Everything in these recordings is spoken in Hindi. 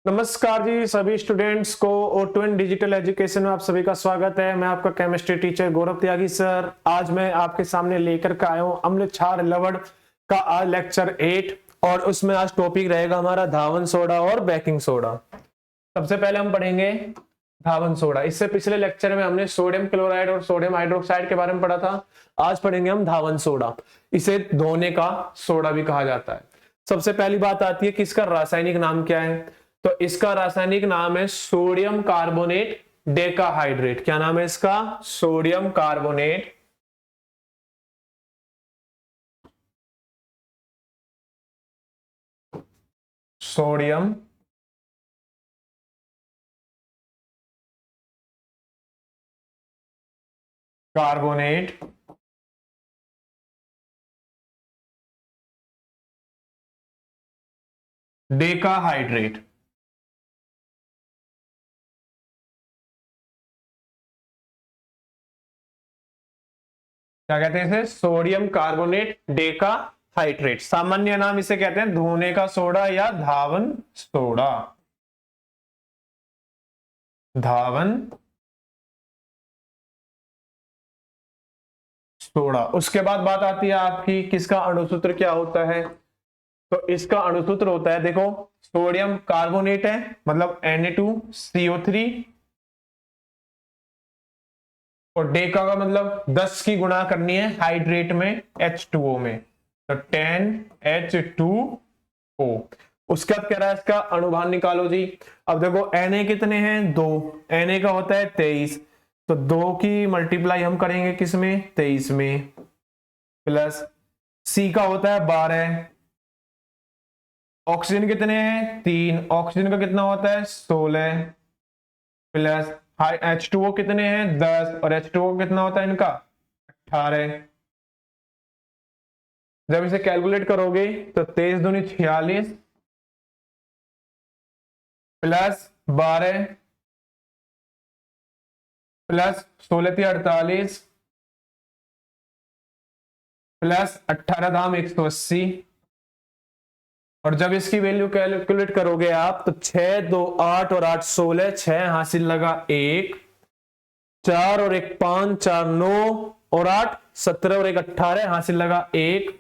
नमस्कार जी सभी स्टूडेंट्स को O2N डिजिटल एजुकेशन में आप सभी का स्वागत है। मैं आपका केमिस्ट्री टीचर गौरव त्यागी सर। आज मैं आपके सामने लेकर के आया हूँ अम्ल क्षार लवण का आज लेक्चर 8 और उसमें आज टॉपिक रहेगा हमारा धावन सोडा और बेकिंग सोडा। सबसे पहले हम पढ़ेंगे धावन सोडा। इससे पिछले लेक्चर में हमने सोडियम क्लोराइड और सोडियम हाइड्रोक्साइड के बारे में पढ़ा था। आज पढ़ेंगे हम धावन सोडा। इसे धोने का सोडा भी कहा जाता है। सबसे पहली बात आती है कि इसका रासायनिक नाम क्या है। तो इसका रासायनिक नाम है सोडियम कार्बोनेट डेकाहाइड्रेट। क्या नाम है इसका? Sodium carbonate sodium carbonate decahydrate. क्या कहते हैं इसे? Sodium carbonate decahydrate. सामान्य नाम इसे कहते हैं धोने का सोडा या धावन सोडा। धावन सोडा। उसके बाद बात आती है आपकी किसका अणुसूत्र क्या होता है। तो इसका अणुसूत्र होता है, देखो, सोडियम कार्बोनेट है मतलब Na2CO3 और डेका का मतलब 10 की गुणा करनी है हाइड्रेट में H2O में, तो 10H2O। उसके बाद कह रहा है इसका अणुभार निकालो जी। अब देखो Na कितने हैं? 2। Na का होता है 23, तो 2 की मल्टीप्लाई हम करेंगे किसमें? 23 में, प्लस C का होता है 12। ऑक्सीजन कितने हैं? 3। ऑक्सीजन का कितना होता है? 16, प्लस H2O कितने हैं? 10 और H2O कितना होता है इनका? 18। जब इसे कैलकुलेट करोगे तो 23 दूनी 46 प्लस 12 प्लस 16 थी 48 प्लस 18 धाम 180। और जब इसकी वैल्यू कैलकुलेट करोगे आप तो 6 2 8 और 8 16, 6 हासिल लगा 1, 4 और 1 5, 4 9 और 8 17 और 1 18 हासिल लगा 1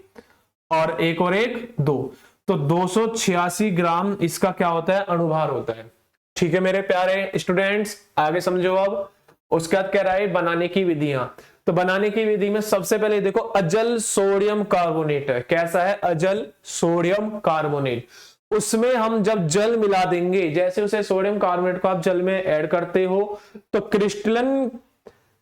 और 1 और 1 2, तो 286 ग्राम इसका क्या होता है? अणुभार होता है। ठीक है मेरे प्यारे स्टूडेंट्स, आगे समझो। अब उसके बाद कह रहा है बनाने की विधियां। तो बनाने की विधि में सबसे पहले देखो अजल सोडियम कार्बोनेट है। कैसा है? अजल सोडियम कार्बोनेट। उसमें हम जब जल मिला देंगे, जैसे उसे सोडियम कार्बोनेट को आप जल में ऐड करते हो तो क्रिस्टलन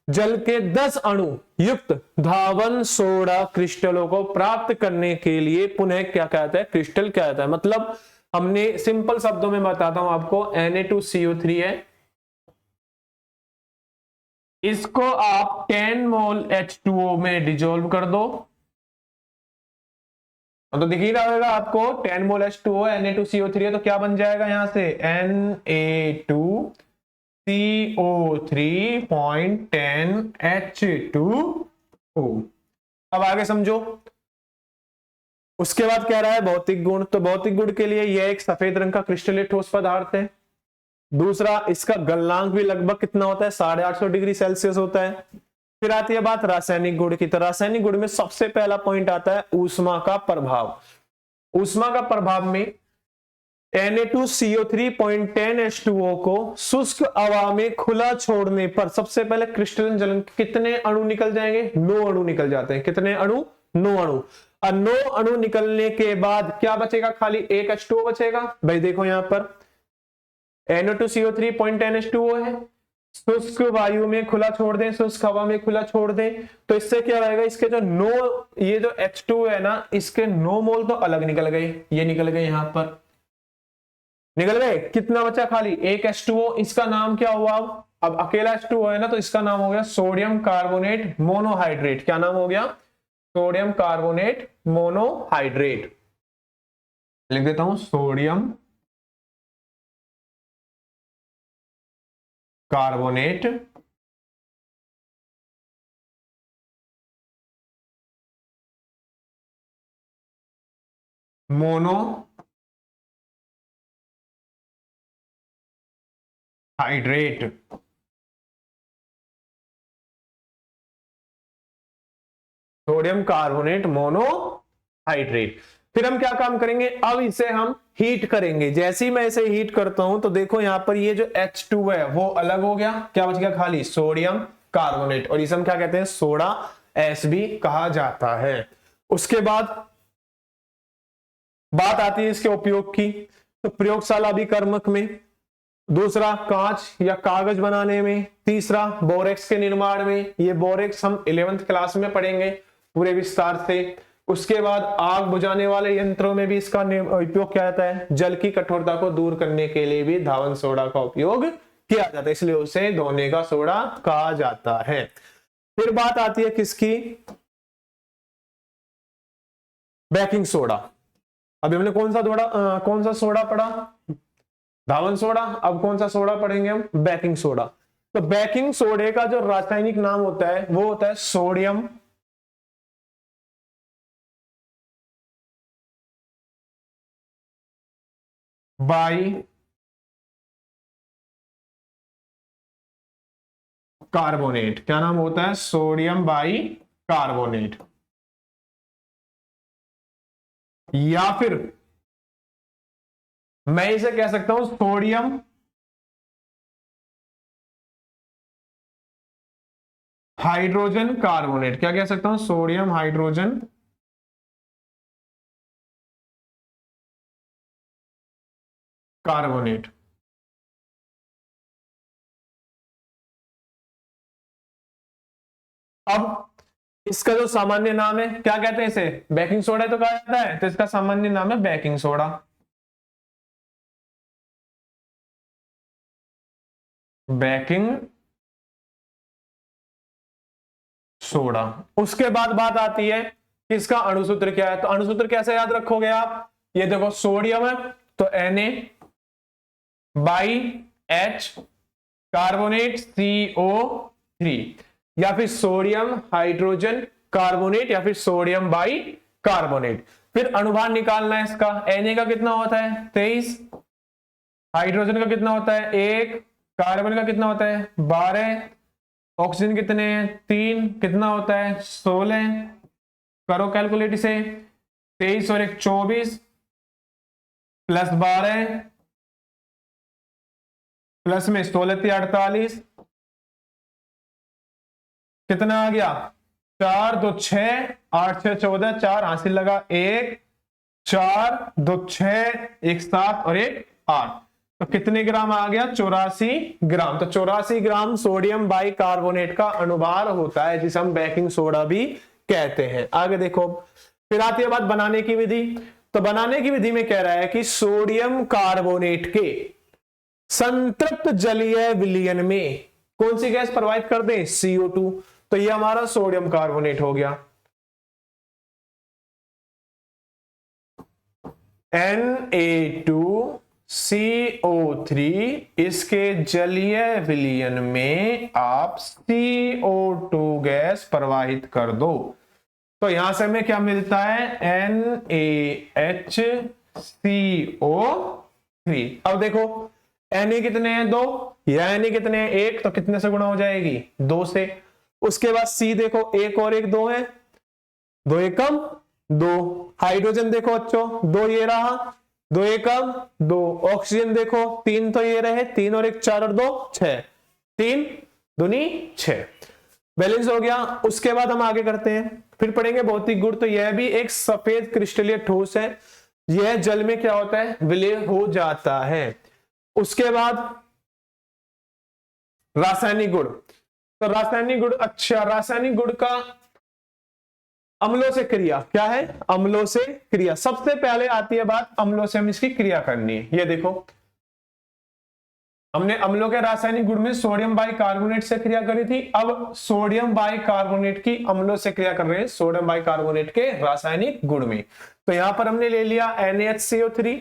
जल के 10 अणु युक्त धावन सोडा क्रिस्टलों को प्राप्त करने के लिए पुनः क्या कहता है? क्रिस्टल क्या कहता है? मतलब हमने सिंपल शब्दों में बताता हूं आपको, Na2CO3 है, इसको आप 10 मोल H2O में डिजोल्व कर दो तो दिख ही रहा होगा आपको 10 मोल H2O Na2CO3 है, तो क्या बन जाएगा यहां से? Na2CO3.10H2O। अब आगे समझो। उसके बाद कह रहा है भौतिक गुण। तो भौतिक गुण के लिए यह एक सफेद रंग का क्रिस्टलीय ठोस पदार्थ है। दूसरा, इसका गलनांक भी लगभग कितना होता है? 850 डिग्री सेल्सियस होता है। फिर आती है बात रासायनिक गुण की। तो रासायनिक गुण में सबसे पहला पॉइंट आता है ऊष्मा का प्रभाव। ऊष्मा का प्रभाव में Na2CO3.10H2O को शुष्क हवा में खुला छोड़ने पर सबसे पहले क्रिस्टलन जल कितने अणु निकल जाएंगे? 9 अणु निकल जाते हैं। कितने अणु? 9 अणु। और 9 अणु निकलने के बाद क्या बचेगा? खाली एक H2O बचेगा। भाई देखो यहां पर Na2CO3.10H2O है, शुष्क वायु में खुला छोड़ दें, शुष्क हवा में खुला छोड़ दें, तो इससे क्या रहेगा? इसके जो 9, ये जो H2 है ना, इसके 9 मोल तो अलग निकल गए, ये निकल गए, यहां पर निकल गए। कितना बचा? खाली एक H2O। इसका नाम क्या हुआ? अब अकेला H2O है ना, तो इसका नाम हो गया सोडियम कार्बोनेट मोनोहाइड्रेट। क्या नाम हो गया? Sodium carbonate monohydrate. लिख देता हूं sodium carbonate mono hydrate. Sodium carbonate monohydrate. फिर हम क्या काम करेंगे, अब इसे हम हीट करेंगे। जैसे ही मैं इसे हीट करता हूं तो देखो यहां पर ये जो H2 है वो अलग हो गया, क्या बच गया, खाली सोडियम कार्बोनेट, और इसे हम क्या कहते हैं, सोडा ऐश भी कहा जाता है। उसके बाद बात आती है इसके उपयोग की, तो प्रयोगशाला अभिकर्मक में, दूसरा कांच या कागज बनाने में, तीसरा बोरेक्स के निर्माण में, ये बोरेक्स हम 11th क्लास में पढ़ेंगे पूरे विस्तार से। उसके बाद आग बुझाने वाले यंत्रों में भी इसका उपयोग किया जाता है। जल की कठोरता को दूर करने के लिए भी धावन सोडा का उपयोग किया जाता है, इसलिए उसे धोने का सोडा कहा जाता है। फिर बात आती है किसकी, बेकिंग सोडा। अभी हमने कौन सा सोडा पढ़ा, धावन सोडा। अब कौन सा सोडा पढ़ेंगे हम, बेकिंग सोडा। तो बेकिंग सोडे का जो रासायनिक नाम होता है वो होता है सोडियम बाई कार्बोनेट। क्या नाम होता है, सोडियम बाई कार्बोनेट। या फिर मैं इसे कह सकता हूं सोडियम हाइड्रोजन कार्बोनेट। क्या कह सकता हूं, सोडियम हाइड्रोजन कार्बोनेट। अब इसका जो सामान्य नाम है क्या कहते हैं, इसे बेकिंग सोडा तो कहा जाता है, तो इसका सामान्य नाम है बेकिंग सोडा। Baking soda. उसके बाद बात आती है कि इसका अणुसूत्र क्या है, तो अणुसूत्र कैसे याद रखोगे आप, ये देखो सोडियम है तो Na by H carbonate CO3, या फिर सोडियम हाइड्रोजन कार्बोनेट, या फिर सोडियम बाई कार्बोनेट। फिर अनुभार निकालना है इसका, Na का कितना होता है 23, हाइड्रोजन का कितना होता है 1, कार्बन का कितना होता है 12, ऑक्सीजन कितने हैं 3, कितना होता है 16। करो कैलकुलेट इसे, 23 और 1 24 प्लस 12 प्लस में 16 48, कितना आ गया 4 2 6 8 6 14, 4 हासिल लगा 1 4 2 6 1 7 और 1 8, तो कितने ग्राम आ गया 84 ग्राम। तो 84 ग्राम सोडियम बाई कार्बोनेट का अनुभार होता है, जिसे हम बेकिंग सोडा भी कहते हैं। आगे देखो, फिर आती है बात बनाने की विधि। तो बनाने की विधि में कह रहा है कि सोडियम कार्बोनेट के संतृप्त जलीय विलयन में कौन सी गैस प्रवाहित कर दें, CO2। तो ये हमारा सोडियम कार्बोनेट हो गया। Na2CO3, इसके जलीय विलयन में आप CO2 गैस प्रवाहित कर दो, तो यहां से हमें क्या मिलता है NaHCO3। अब देखो Na कितने हैं 2, या Na कितने हैं 1, तो कितने से गुणा हो जाएगी 2 से। उसके बाद C देखो 1 और 1 2 है, 2 एकम 2। हाइड्रोजन देखो बच्चों 2 ये रहा, 2 एकम 2। ऑक्सीजन देखो 3 तो ये रहे, 3 और 1 4 और 2 6, 3 दूनी 6, बैलेंस हो गया। उसके बाद हम आगे करते हैं, फिर पढ़ेंगे भौतिक गुण। तो यह भी एक सफेद क्रिस्टलीय ठोस है, यह जल में क्या होता है, विलय हो जाता है। उसके बाद रासायनिक गुण। तो रासायनिक गुण, अच्छा रासायनिक गुण का अम्लों से क्रिया क्या है, अम्लों से क्रिया। सबसे पहले आती है बात, अम्लों से हम इसकी क्रिया करनी है। ये देखो हमने अम्लों के रासायनिक गुण में सोडियम बाई कार्बोनेट से क्रिया करी थी, अब सोडियम बाई कार्बोनेट की अम्लों से क्रिया कर रहे हैं सोडियम बाई कार्बोनेट के रासायनिक गुण में। तो यहां पर हमने ले लिया NaHCO3,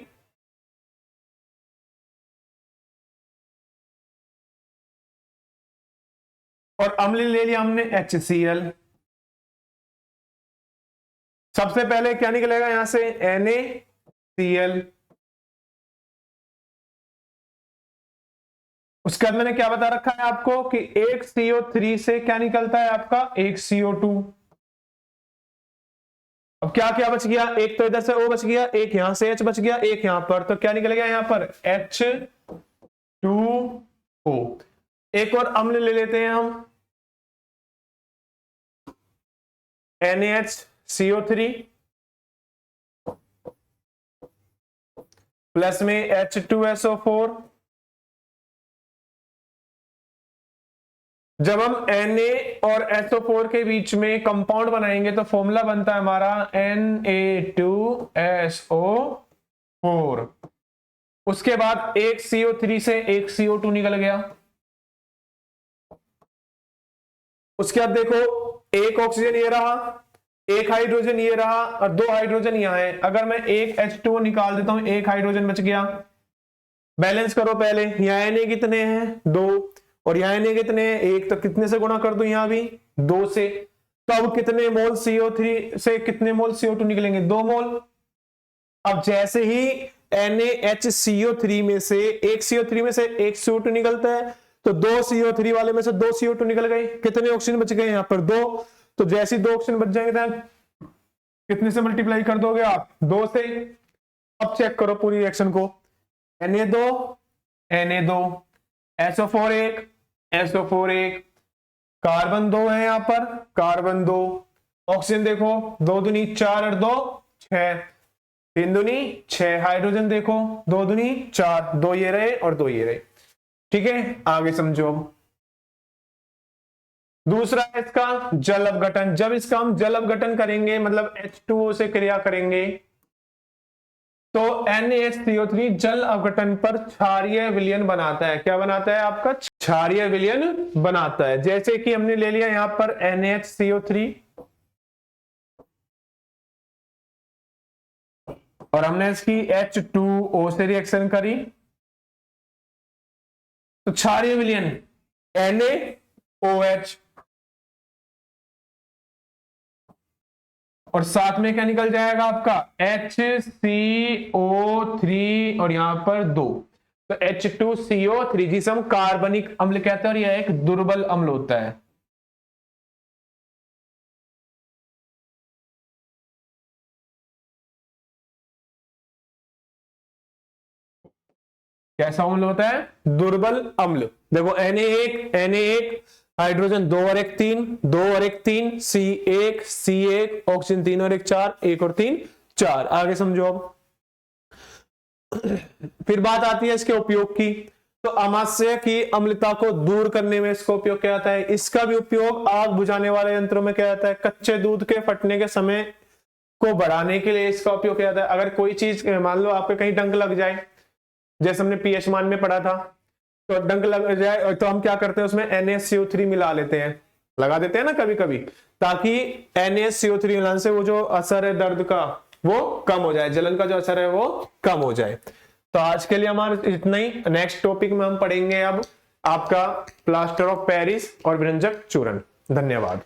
और अम्ल ले लिया हमने HCl। सबसे पहले क्या निकलेगा यहां से NaCl, उसके बाद मैंने क्या बता रखा है आपको कि एक CO3 से क्या निकलता है आपका, एक CO2। अब क्या क्या बच गया, एक तो इधर से O बच गया, एक यहां से H बच गया, एक यहां पर, तो क्या निकल गया यहां पर H2O। एक और अम्ल ले लेते हैं हम, NaHCO3 प्लस में H2SO4। जब हम Na और SO4 के बीच में कंपाउंड बनाएंगे तो फॉर्मूला बनता है हमारा Na2SO4। उसके बाद एक CO3 से एक CO2 निकल गया। उसके बाद देखो, एक ऑक्सीजन ये रहा, एक हाइड्रोजन ये रहा और दो हाइड्रोजन यहां है। अगर मैं एक H2O निकाल देता हूं, एक हाइड्रोजन बच गया। बैलेंस करो पहले, यहाँ Na कितने हैं, 2, और यहाँ Na कितने हैं, 1, तो कितने से गुणा कर दो, यहां भी 2 से। तो अब कितने मोल CO3 से कितने मोल CO2 निकलेंगे, 2 मोल। अब जैसे ही NaHCO3 में से एक CO3 में से एक CO2 निकलता है, तो 2 CO3 वाले में से 2 CO2 निकल गए। कितने ऑक्सीजन बच गए यहाँ पर, 2। तो जैसे ही 2 ऑक्सीजन बच जाएंगे तो कितने से मल्टीप्लाई कर दोगे आप, 2 से। अब चेक करो पूरी रिएक्शन को, Na2 Na2, SO4 1 SO4 1, carbon 2 है यहां पर, कार्बन 2, ऑक्सीजन देखो 2 दूनी 4 और 2 6, 3 दूनी 6, हाइड्रोजन देखो 2 दूनी 4, 2 ये रहे और 2 ये रहे। ठीक है, आगे समझो। दूसरा है इसका जल अपघटन। जब इसका हम जल अपघटन करेंगे, मतलब H2O से क्रिया करेंगे, तो NaHCO3 जल अपघटन पर क्षारीय विलयन बनाता है। क्या बनाता है आपका, क्षारीय विलयन बनाता है। जैसे कि हमने ले लिया यहां पर NaHCO3 और हमने इसकी H2O से रिएक्शन करी, तो क्षारीय विलयन NaOH और साथ में क्या निकल जाएगा आपका HCO3 और यहां पर 2, तो H2CO3 जिसे हम कार्बनिक अम्ल कहते हैं और यह एक दुर्बल अम्ल होता है। कैसा अम्ल होता है, दुर्बल अम्ल। देखो Na1 हाइड्रोजन 2 और 1 3, 2 और 1 3, C1 ऑक्सीजन 3 और 1 4, 1 और 3 4। आगे समझो। अब फिर बात आती है इसके उपयोग की। तो अमाशय की अम्लता को दूर करने में इसका उपयोग किया जाता है। इसका भी उपयोग आग बुझाने वाले यंत्रों में किया जाता है। कच्चे दूध के फटने के समय को बढ़ाने के लिए इसका उपयोग किया जाता है। अगर कोई चीज मान लो आपके कहीं डंक लग जाए, जैसे हमने पीएच मान में पढ़ा था, तो डंक लग जाए तो हम क्या करते हैं, उसमें NaCO3 मिला लेते हैं, लगा देते हैं ना कभी कभी, ताकि NaCO3 मिलाने से वो जो असर है दर्द का वो कम हो जाए, जलन का जो असर है वो कम हो जाए। तो आज के लिए हमारा इतना ही। नेक्स्ट टॉपिक में हम पढ़ेंगे अब आपका प्लास्टर ऑफ पेरिस और व्यंजक चूर्ण। धन्यवाद।